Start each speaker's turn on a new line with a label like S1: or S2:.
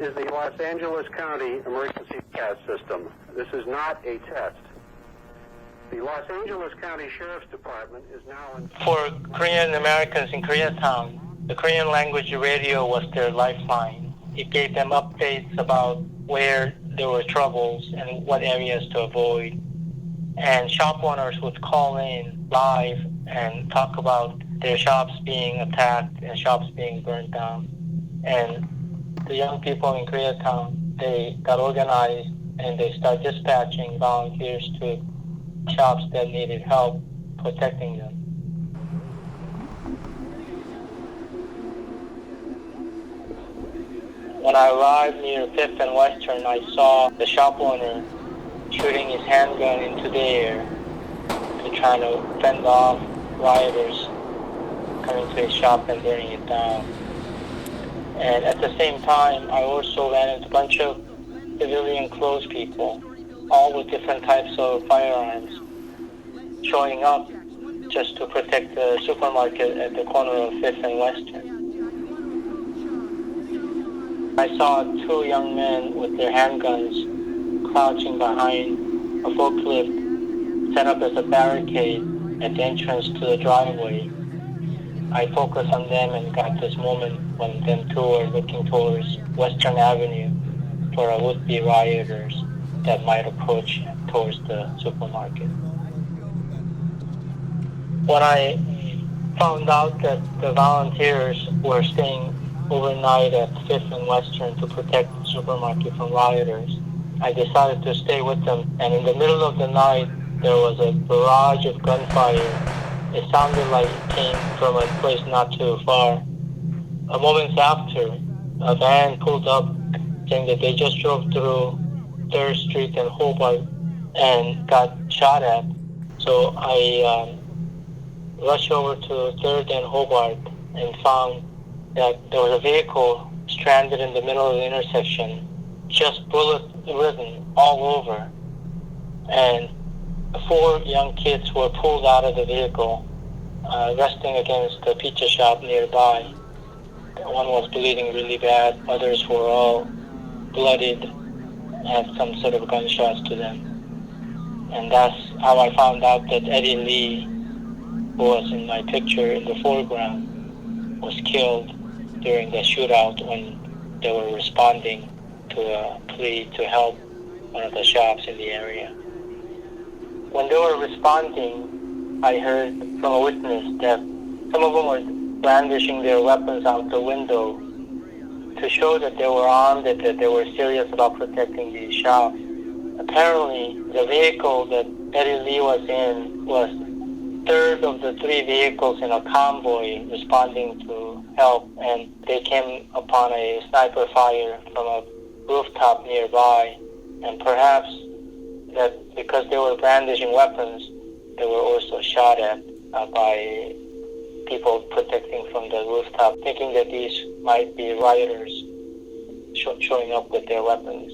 S1: is the Los Angeles County Emergency Broadcast System. This is not a test. The Los Angeles County Sheriff's Department is now in...
S2: For Korean Americans in Koreatown, the Korean language radio was their lifeline. It gave them updates about where there were troubles and what areas to avoid. And shop owners would call in live and talk about their shops being attacked and shops being burned down. And the young people in Koreatown, they got organized and they started dispatching volunteers to shops that needed help protecting them. When I arrived near 5th and Western, I saw the shop owner shooting his handgun into the air to try to fend off rioters coming to his shop and burning it down. And at the same time, I also ran into a bunch of civilian clothes people, all with different types of firearms, showing up just to protect the supermarket at the corner of 5th and Western. I saw two young men with their handguns crouching behind a forklift set up as a barricade at the entrance to the driveway. I focused on them and got this moment when them two were looking towards Western Avenue for would-be rioters that might approach towards the supermarket. When I found out that the volunteers were staying overnight at 5th and Western to protect the supermarket from rioters, I decided to stay with them. And in the middle of the night, there was a barrage of gunfire. It sounded like it came from a place not too far. A moment after, a van pulled up saying that they just drove through 3rd Street and Hobart and got shot at. So I rushed over to 3rd and Hobart and found that there was a vehicle stranded in the middle of the intersection, just bullet-ridden all over. And 4 young kids were pulled out of the vehicle, resting against the pizza shop nearby. One was bleeding really bad. Others were all bloodied, had some sort of gunshots to them. And that's how I found out that Eddie Lee, who was in my picture in the foreground, was killed during the shootout when they were responding to a plea to help one of the shops in the area. When they were responding, I heard from a witness that some of them were brandishing their weapons out the window to show that they were armed and that they were serious about protecting these shops. Apparently, the vehicle that Eddie Lee was in was 3rd of the 3 vehicles in a convoy responding to help, and they came upon a sniper fire from a rooftop nearby. And perhaps that because they were brandishing weapons, they were also shot at by people protecting from the rooftop, thinking that these might be rioters showing up with their weapons.